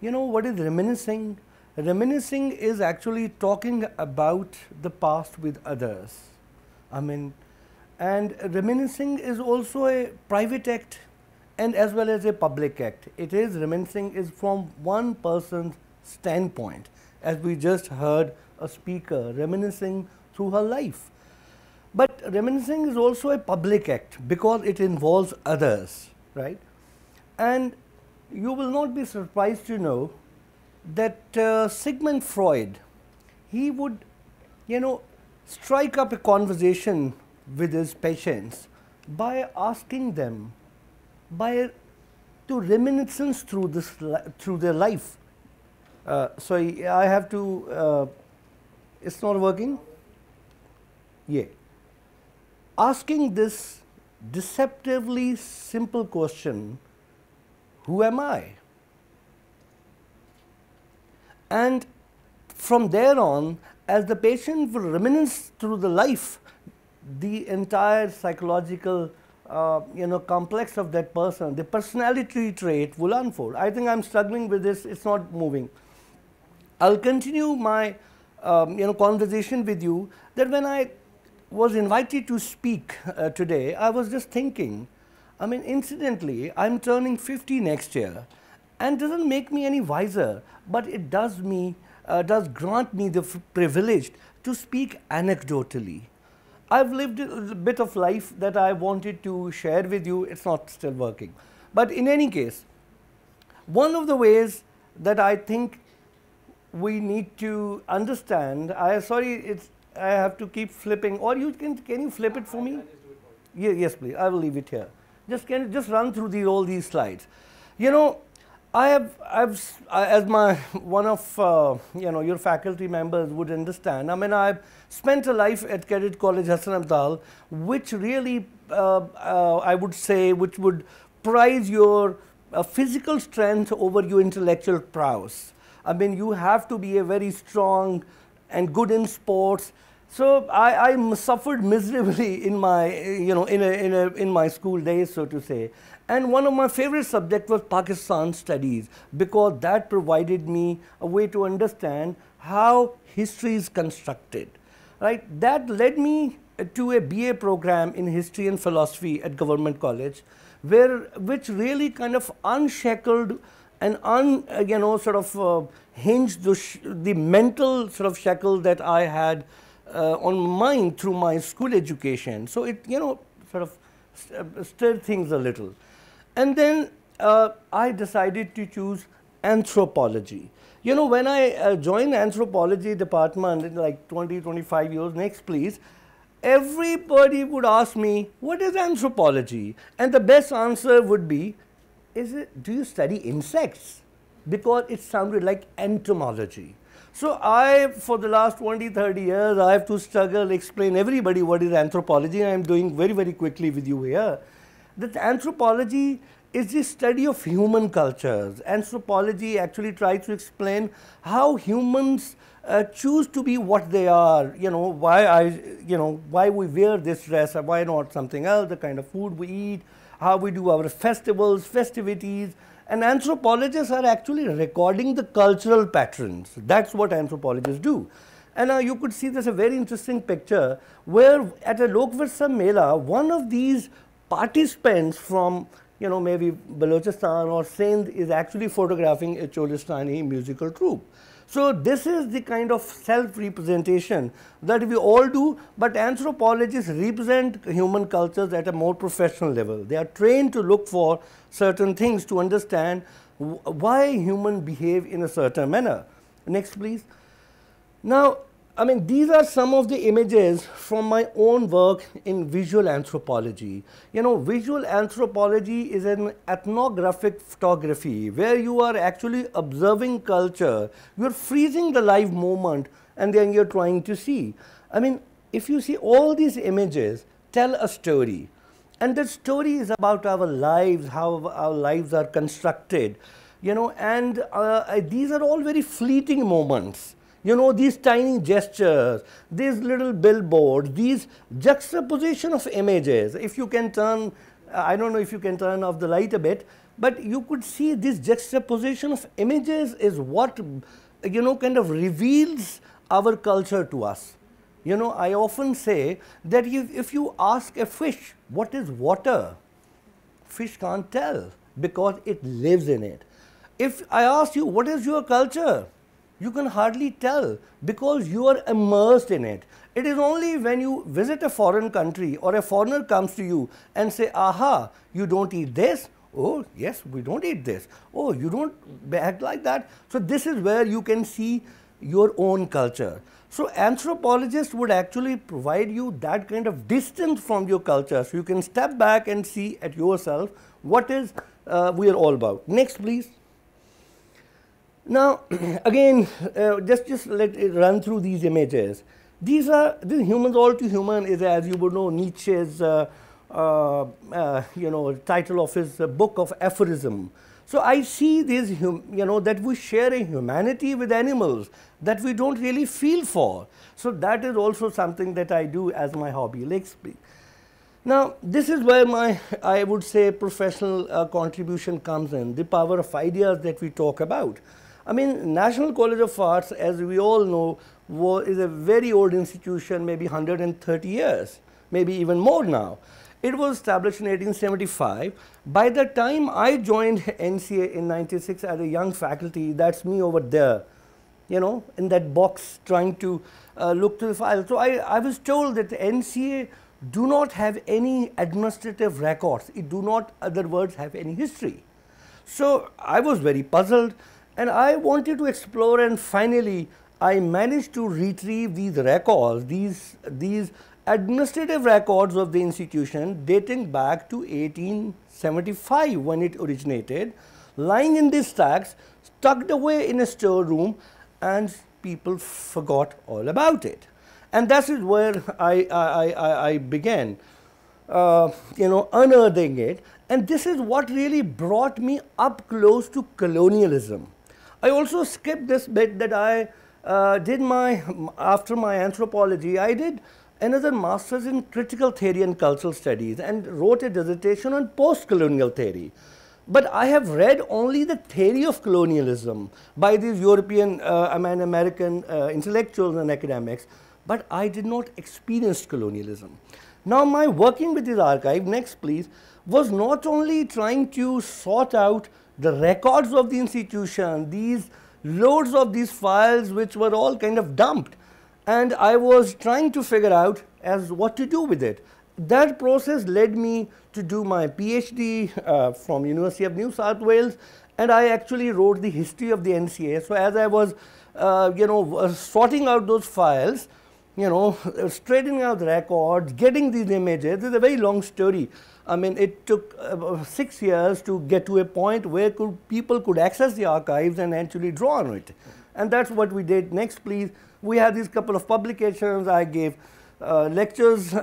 You know what is reminiscing? Reminiscing is actually talking about the past with others. I mean, and reminiscing is also a private act and as well as a public act. It is reminiscing is from one person's standpoint, as we just heard a speaker reminiscing through her life. But reminiscing is also a public act because it involves others, right? And you will not be surprised to know that Sigmund Freud, he would, strike up a conversation with his patients by asking them to reminiscence through through their life. Sorry, I have to. It's not working. Yeah. Asking this deceptively simple question, who am I? And from there on, as the patient will reminisce through the life, the entire psychological complex of that person, the personality trait will unfold. I think I'm struggling with this, it's not moving. I'll continue my conversation with you that when I was invited to speak today, I was just thinking, I mean, incidentally, I'm turning 50 next year, and doesn't make me any wiser, but it does grant me the privilege to speak anecdotally. I've lived a bit of life that I wanted to share with you. It's not still working. But in any case, one of the ways that I think we need to understand, I have to keep flipping, or can you flip it for me? Yes, please. I will leave it here. Can you just run through all these slides? You know, as one of your faculty members would understand, I mean, I've spent a life at Cadet College Hassan Abdal, which really, I would say, which would prize your physical strength over your intellectual prowess. I mean, you have to be a very strong and good in sports. So I suffered miserably in my, in my school days, so to say. And one of my favorite subjects was Pakistan studies, because that provided me a way to understand how history is constructed, right? That led me to a BA program in history and philosophy at Government College, which really kind of unshackled and hinged the mental sort of shackle that I had on mind through my school education. So it, sort of stirred things a little. And then I decided to choose anthropology. You know, when I joined anthropology department in like 20, 25 years, next please, everybody would ask me, what is anthropology? And the best answer would be, do you study insects? Because it sounded like entomology. So for the last 20, 30 years, I have to struggle, explain everybody what is anthropology, and I'm doing very, very quickly with you here. That anthropology is the study of human cultures. Anthropology actually tries to explain how humans choose to be what they are, why we wear this dress, or why not something else, the kind of food we eat, how we do our festivals, festivities. And anthropologists are actually recording the cultural patterns. That's what anthropologists do. And you could see there's a very interesting picture where at a Lokvirsa Mela, one of these participants from, maybe Balochistan or Sindh is actually photographing a Cholistani musical troupe. So this is the kind of self-representation that we all do, but anthropologists represent human cultures at a more professional level. They are trained to look for certain things to understand why humans behave in a certain manner. Next, please. Now, I mean, these are some of the images from my own work in visual anthropology. Visual anthropology is an ethnographic photography where you are actually observing culture. You're freezing the live moment and then you're trying to see. I mean, if you see all these images, tell a story. And that story is about our lives, how our lives are constructed, and these are all very fleeting moments. These tiny gestures, these little billboards, these juxtaposition of images. If you can turn, I don't know if you can turn off the light a bit, But you could see this juxtaposition of images is what, kind of reveals our culture to us. I often say that if you ask a fish, what is water? Fish can't tell because it lives in it. If I ask you, what is your culture? You can hardly tell because you are immersed in it. It is only when you visit a foreign country or a foreigner comes to you and say, aha, you don't eat this? Oh, yes, we don't eat this. Oh, you don't act like that. So this is where you can see your own culture. So anthropologists would actually provide you that kind of distance from your culture, so you can step back and see at yourself what is we are all about. Next, please. Now, again, just let it run through these images. These humans all too human is, as you would know, Nietzsche's title of his book of aphorism. So I see this, that we share a humanity with animals that we don't really feel for. So that is also something that I do as my hobby. Let's speak. Now, this is where my, I would say, professional contribution comes in, the power of ideas that we talk about. I mean, National College of Arts, as we all know, is a very old institution, maybe 130 years, maybe even more now. It was established in 1875. By the time I joined NCA in 96 as a young faculty, that's me over there, in that box trying to look through the file. So I was told that the NCA do not have any administrative records. It do not, other words, have any history. So I was very puzzled and I wanted to explore, and finally I managed to retrieve these records, these administrative records of the institution dating back to 1875 when it originated, lying in these stacks, tucked away in a storeroom, and people forgot all about it. And that is where I began, unearthing it. And this is what really brought me up close to colonialism. I also skipped this bit that I did after my anthropology, I did another master's in critical theory and cultural studies and wrote a dissertation on post-colonial theory. But I have read only the theory of colonialism by these European and American intellectuals and academics, but I did not experience colonialism. Now, my working with this archive, next please, was not only trying to sort out the records of the institution, these loads of these files which were all kind of dumped, and I was trying to figure out as what to do with it. That process led me to do my PhD from University of New South Wales, and I actually wrote the history of the NCA. So as I was, sorting out those files, straightening out the records, getting these images, this is a very long story. I mean, it took 6 years to get to a point where people could access the archives and actually draw on it. And that's what we did. Next, please. We had these couple of publications. I gave lectures,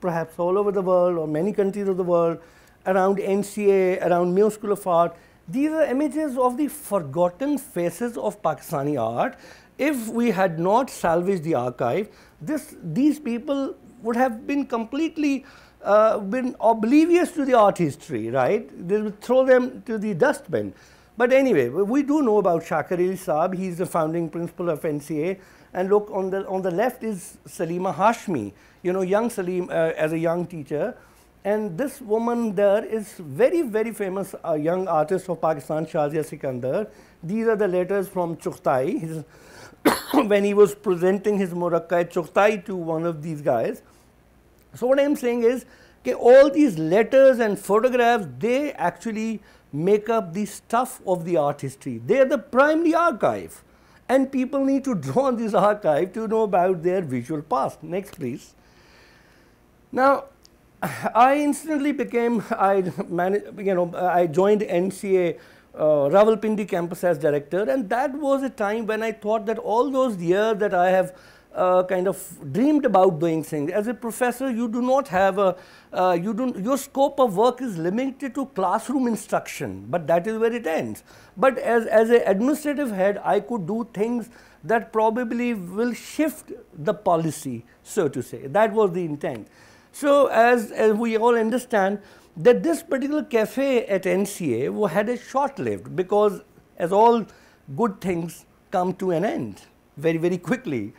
perhaps all over the world or many countries of the world, around NCA, around Mayo School of Art. These are images of the forgotten faces of Pakistani art. If we had not salvaged the archive, these people would have been completely been oblivious to the art history, right? They would throw them to the dustbin. But anyway, we do know about Shakir Ali Saab. He's the founding principal of NCA. And look, on the left is Salima Hashmi, young Salim as a young teacher. And this woman there is very, very famous young artist of Pakistan, Shazia Sikandar. These are the letters from Chughtai, when he was presenting his Murakka Chughtai to one of these guys. So what I'm saying is, all these letters and photographs, they actually make up the stuff of the art history. They are the primary archive. And people need to draw on this archive to know about their visual past. Next, please. Now, I instantly became, I joined NCA Rawalpindi campus as director, and that was a time when I thought that all those years that I have kind of dreamed about doing things. As a professor, you do not have your scope of work is limited to classroom instruction, but that is where it ends. But as an administrative head, I could do things that probably will shift the policy, so to say. That was the intent. So as we all understand that this particular cafe at NCA had a short-lived, because as all good things come to an end very, very quickly,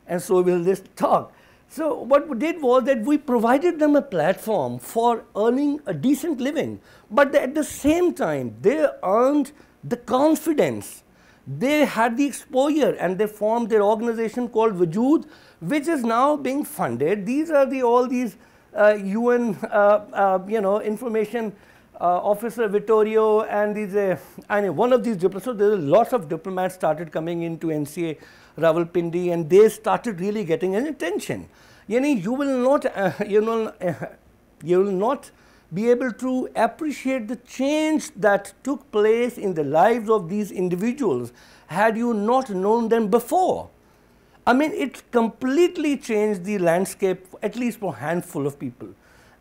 and so will this talk. So what we did was that we provided them a platform for earning a decent living, but at the same time they earned the confidence. They had the exposure, and they formed their organization called Vaduz, which is now being funded. These are all these UN information officer Vittorio, and these and one of these diplomats. So there are lots of diplomats started coming into NCA Rawalpindi, and they started really getting an attention. You will not you will not be able to appreciate the change that took place in the lives of these individuals had you not known them before. I mean, it completely changed the landscape, at least for a handful of people.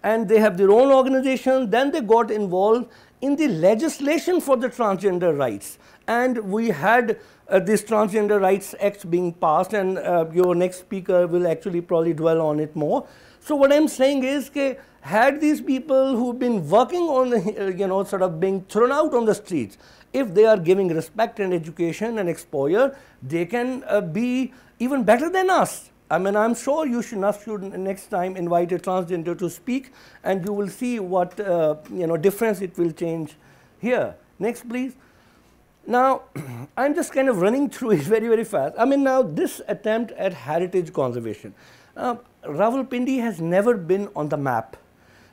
And they have their own organization. Then they got involved in the legislation for the transgender rights. And we had this Transgender Rights Act being passed, and your next speaker will actually probably dwell on it more. So what I'm saying is, had these people who've been working on the, sort of being thrown out on the streets, if they are giving respect and education and exposure, they can be even better than us. I mean, I'm sure you should next time invite a transgender to speak, and you will see what difference it will change here. Next, please. Now, I'm just kind of running through it very, very fast. I mean, now this attempt at heritage conservation. Rawalpindi has never been on the map.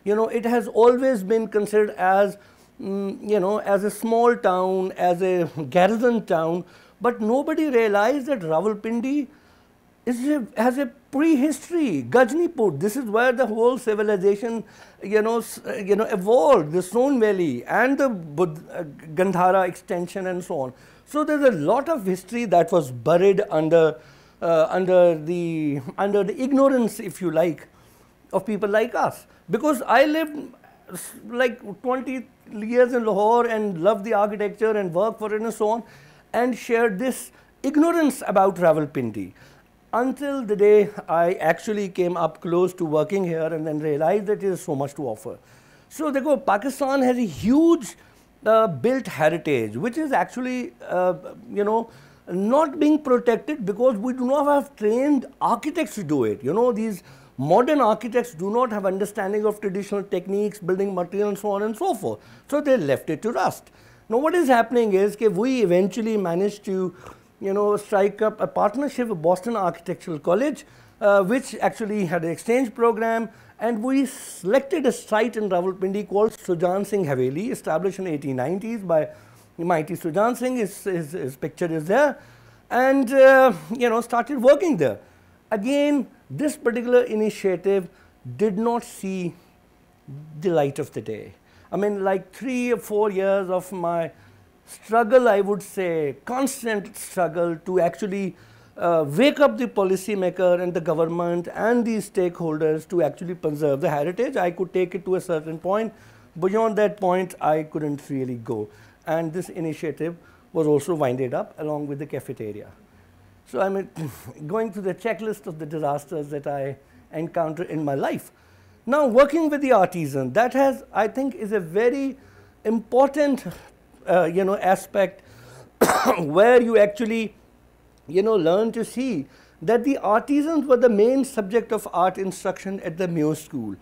It has always been considered as, as a small town, as a garrison town, but nobody realized that Rawalpindi has a prehistory. Gajnipur, this is where the whole civilization, evolved, the Son Valley and the Gandhara extension and so on. So there's a lot of history that was buried under the ignorance, if you like, of people like us. Because I lived like 20 years in Lahore and loved the architecture and worked for it and so on, and shared this ignorance about Rawalpindi, until the day I actually came up close to working here and then realized that there is so much to offer. So Pakistan has a huge built heritage, which is actually, not being protected because we do not have trained architects to do it. These modern architects do not have understanding of traditional techniques, building material and so on and so forth. So they left it to rust. Now what is happening is we eventually managed to strike up a partnership with Boston Architectural College, which actually had an exchange program, and we selected a site in Rawalpindi called Sujan Singh Haveli, established in the 1890s by mighty Sujan Singh. His picture is there, and started working there. Again, this particular initiative did not see the light of the day. I mean, like 3 or 4 years of my struggle, I would say, constant struggle to actually wake up the policymaker and the government and the stakeholders to actually preserve the heritage. I could take it to a certain point. Beyond that point, I couldn't really go. And this initiative was also winded up along with the cafeteria. So I'm going through the checklist of the disasters that I encountered in my life. Now, working with the artisan, that I think, is a very important aspect where you actually, learn to see that the artisans were the main subject of art instruction at the Muse School.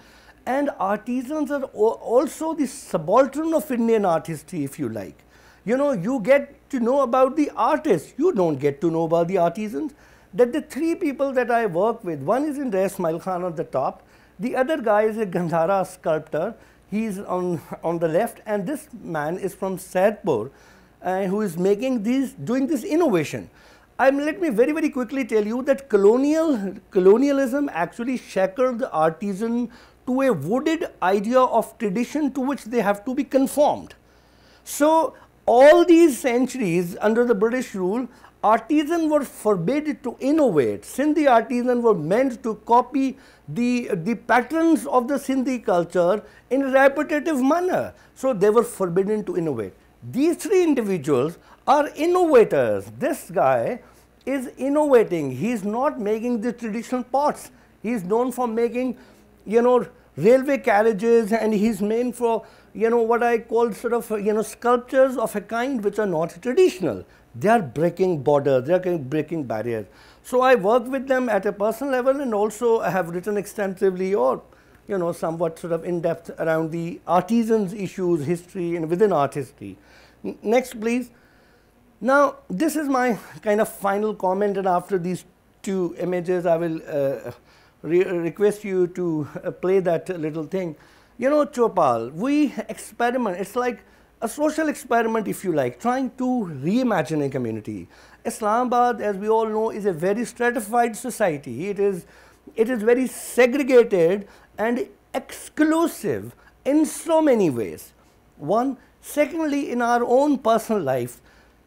And artisans are also the subaltern of Indian art history, if you like. You get to know about the artists. You don't get to know about the artisans. That the 3 people that I work with, one is Indra Ismail Khan on the top, the other guy is a Gandhara sculptor. He's on the left, and this man is from Saidpur, who is doing this innovation. Let me very, very quickly tell you that colonialism actually shackled the artisan to a wooded idea of tradition to which they have to be conformed. So all these centuries under the British rule, artisans were forbidden to innovate. Sindhi artisans were meant to copy the patterns of the Sindhi culture in a repetitive manner. So they were forbidden to innovate. These 3 individuals are innovators. This guy is innovating. He is not making the traditional pots. He is known for making, you know, railway carriages, and he's made for, you know, what I call sort of, you know, sculptures of a kind which are not traditional. They are breaking borders, they are breaking barriers. So I work with them at a personal level, and also I have written extensively, or, you know, somewhat sort of in depth around the artisans issues, history, and within art history. Next, please. Now, this is my kind of final comment, and after these two images, I will request you to play that little thing. You know, Chopal, we experiment, it's like a social experiment, if you like, trying to reimagine a community. Islamabad, as we all know, is a very stratified society. It is very segregated and exclusive in so many ways. One. Secondly, in our own personal life,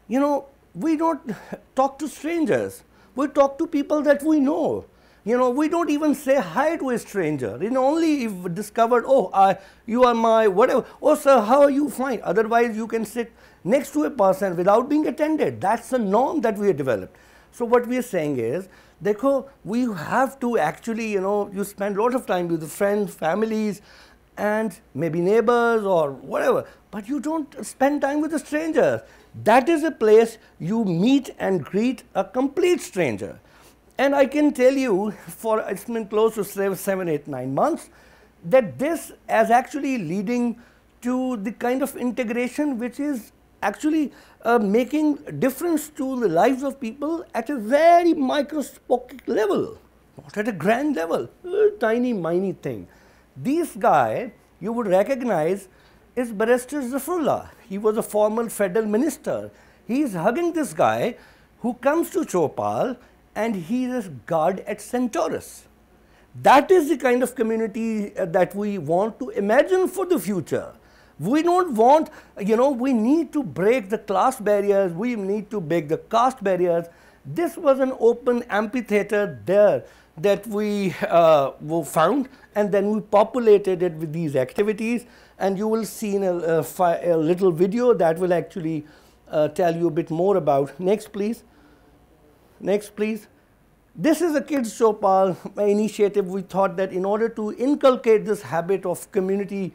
you know, we don't talk to strangers. We talk to people that we know. You know, we don't even say hi to a stranger. You know, only if discovered, oh, you are my whatever. Oh, sir, how are you? Fine. Otherwise, you can sit next to a person without being attended. That's the norm that we have developed. So what we are saying is, dekho, we have to actually, you know, you spend a lot of time with friends, families, and maybe neighbors or whatever, but you don't spend time with a stranger. That is a place you meet and greet a complete stranger. And I can tell you, for it's been close to 7, 8, 9 months, that this is actually leading to the kind of integration which is actually making difference to the lives of people at a very microscopic level, not at a grand level, a tiny, miny thing. This guy, you would recognize, is Barrister Zafrullah. He was a former federal minister. He is hugging this guy who comes to Chopal, and he is a guard at Centaurus. That is the kind of community that we want to imagine for the future. We don't want, you know, we need to break the class barriers, we need to break the caste barriers. This was an open amphitheater there that we found, and then we populated it with these activities, and you will see in a little video that will actually tell you a bit more about. Next, please. Next, please. This is a Kids Chopal initiative. We thought that in order to inculcate this habit of community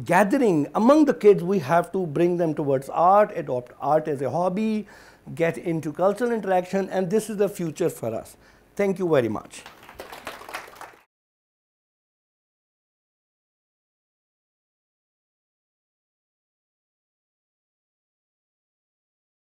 gathering among the kids, we have to bring them towards art, adopt art as a hobby, get into cultural interaction, and this is the future for us. Thank you very much.